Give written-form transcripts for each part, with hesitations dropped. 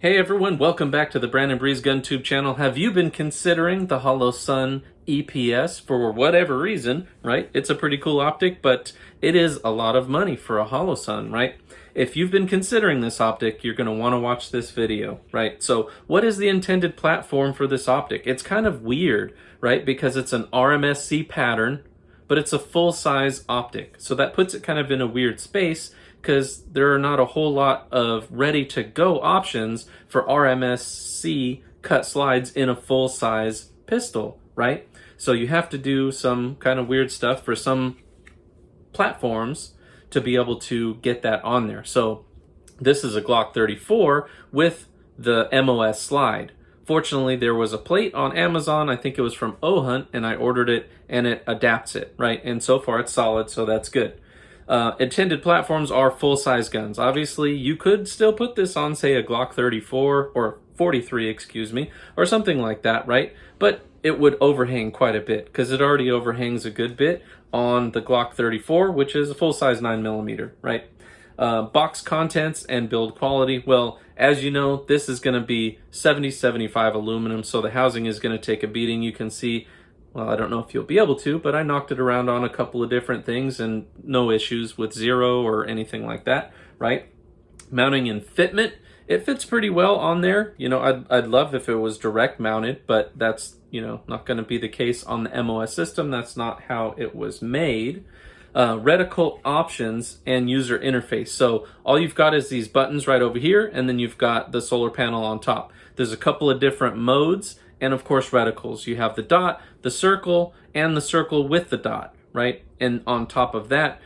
Hey everyone, welcome back to the Brandon Breeze GunTube channel. Have you been considering the Holosun EPS for whatever reason, right? It's a pretty cool optic, but it is a lot of money for a Holosun, right? If you've been considering this optic, you're going to want to watch this video, right? So what is the intended platform for this optic? It's kind of weird, right? Because it's an RMSC pattern, but it's a full-size optic. So that puts it kind of in a weird space because there are not a whole lot of ready-to-go options for RMSC cut slides in a full-size pistol, right? So you have to do some kind of weird stuff for some platforms to be able to get that on there. So this is a Glock 34 with the MOS slide. Fortunately, there was a plate on Amazon, I think it was from Ohhunt, and I ordered it and it adapts it, right? And so far it's solid, so that's good. Intended platforms are full-size guns. Obviously, you could still put this on, say, a Glock 34 or 43, excuse me, or something like that, right? But it would overhang quite a bit because it already overhangs a good bit on the Glock 34, which is a full-size 9mm, right? Box contents and build quality. Well, as you know, this is going to be 70-75 aluminum, so the housing is going to take a beating. You can see, well, I don't know if you'll be able to, but I knocked it around on a couple of different things and no issues with zero or anything like that, right? Mounting in Fitment, it fits pretty well on there. You know, I'd love if it was direct mounted, but that's, you know, not going to be the case on the MOS system. That's not how it was made. Reticle options and user interface. So all you've got is these buttons right over here, and then you've got the solar panel on top. There's a couple of different modes, and of course reticles. You have the dot, the circle, and the circle with the dot, right? And on top of that,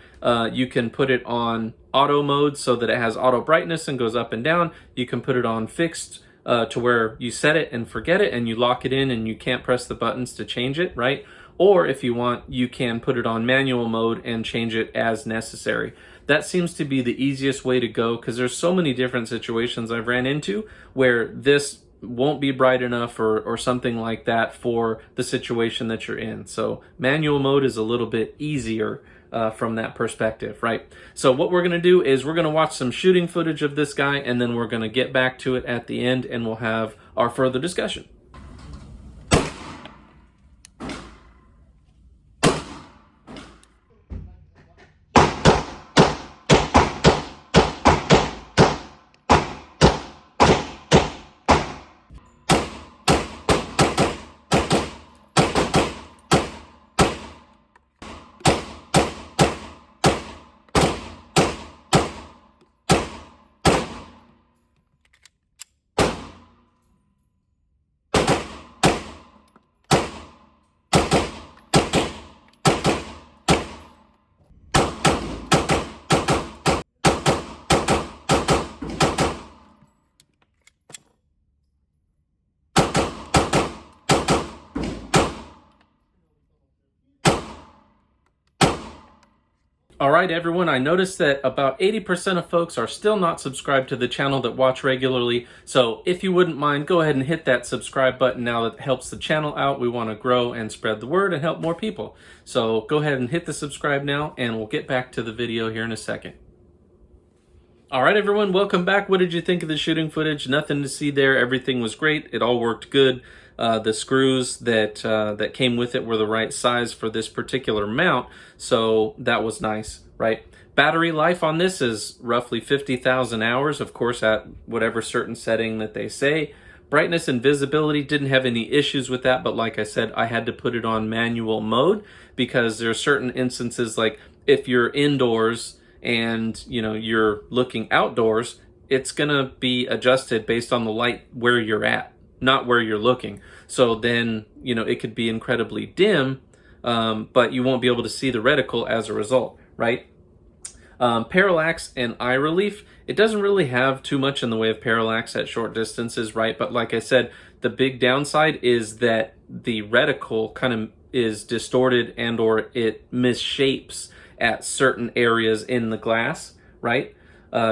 you can put it on auto mode so that it has auto brightness and goes up and down. You can put it on fixed to where you set it and forget it and you lock it in and you can't press the buttons to change it, right? Or if you want, you can put it on manual mode and change it as necessary. That seems to be the easiest way to go because there's so many different situations I've ran into where this won't be bright enough or something like that for the situation that you're in. So manual mode is a little bit easier from that perspective, right? So what we're going to do is we're going to watch some shooting footage of this guy and then we're going to get back to it at the end and we'll have our further discussion. All right, everyone, I noticed that about 80% of folks are still not subscribed to the channel that watch regularly. So if you wouldn't mind, go ahead and hit that subscribe button now. That helps the channel out. We want to grow and spread the word and help more people. So go ahead and hit the subscribe now and we'll get back to the video here in a second. All right, everyone, welcome back. What did you think of the shooting footage? Nothing to see there. Everything was great. It all worked good. The screws that came with it were the right size for this particular mount, so that was nice, right? Battery life on this is roughly 50,000 hours, of course, at whatever certain setting that they say. Brightness and visibility, didn't have any issues with that, but like I said, I had to put it on manual mode because there are certain instances, like if you're indoors and you're looking outdoors, it's gonna be adjusted based on the light where you're at, not where you're looking. So then, it could be incredibly dim, but you won't be able to see the reticle as a result, right? Parallax and eye relief, it doesn't really have too much in the way of parallax at short distances, right? But like I said, the big downside is that the reticle kind of is distorted and or it misshapes at certain areas in the glass, right?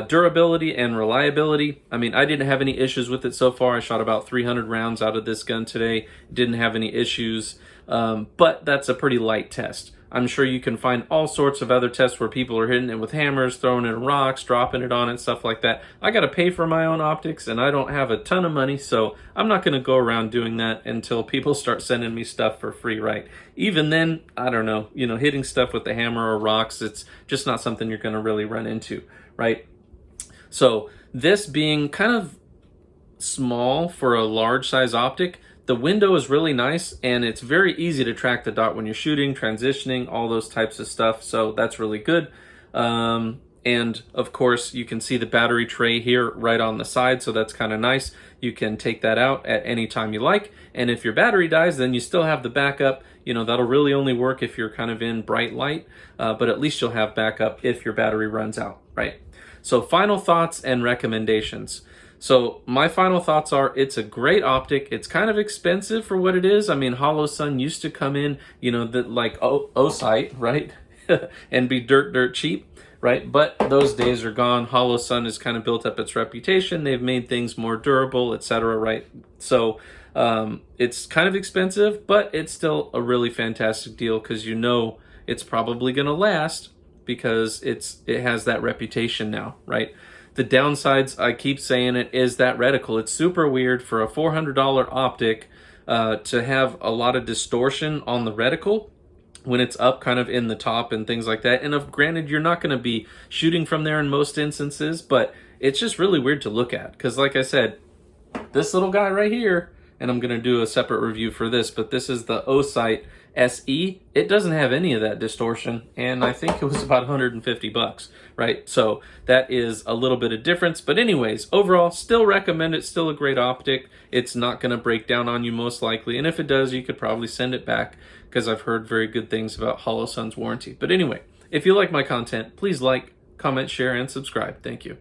Durability and reliability, I mean, I didn't have any issues with it so far. I shot about 300 rounds out of this gun today. Didn't have any issues, but that's a pretty light test. I'm sure you can find all sorts of other tests where people are hitting it with hammers, throwing in rocks, dropping it on it, stuff like that. I got to pay for my own optics, and I don't have a ton of money, so I'm not going to go around doing that until people start sending me stuff for free, right? Even then, I don't know, hitting stuff with the hammer or rocks, it's just not something you're going to really run into, right? So this being kind of small for a large size optic, the window is really nice, and it's very easy to track the dot when you're shooting, transitioning, all those types of stuff. So that's really good. And of course, you can see the battery tray here right on the side, so that's kind of nice. You can take that out at any time you like, and if your battery dies, then you still have the backup. That'll really only work if you're kind of in bright light, but at least you'll have backup if your battery runs out, right? So final thoughts and recommendations. So my final thoughts are, it's a great optic. It's kind of expensive for what it is. I mean, Holosun used to come in, like Ohhunt, right? and be dirt cheap, right? But those days are gone. Holosun has kind of built up its reputation. They've made things more durable, etc., right? So it's kind of expensive, but it's still a really fantastic deal because it's probably going to last because it has that reputation now, right? The downsides, I keep saying it, is that reticle. It's super weird for a $400 optic to have a lot of distortion on the reticle when it's up kind of in the top and things like that. And granted, you're not going to be shooting from there in most instances, but it's just really weird to look at. Because like I said, this little guy right here, and I'm going to do a separate review for this, but this is the Ohhunt SE. It doesn't have any of that distortion, and I think it was about 150 bucks, right? So that is a little bit of difference, but anyways, overall, still recommend it. Still a great optic. It's not going to break down on you most likely, and if it does, you could probably send it back because I've heard very good things about Holosun's warranty. But anyway, if you like my content, please like, comment, share, and subscribe. Thank you.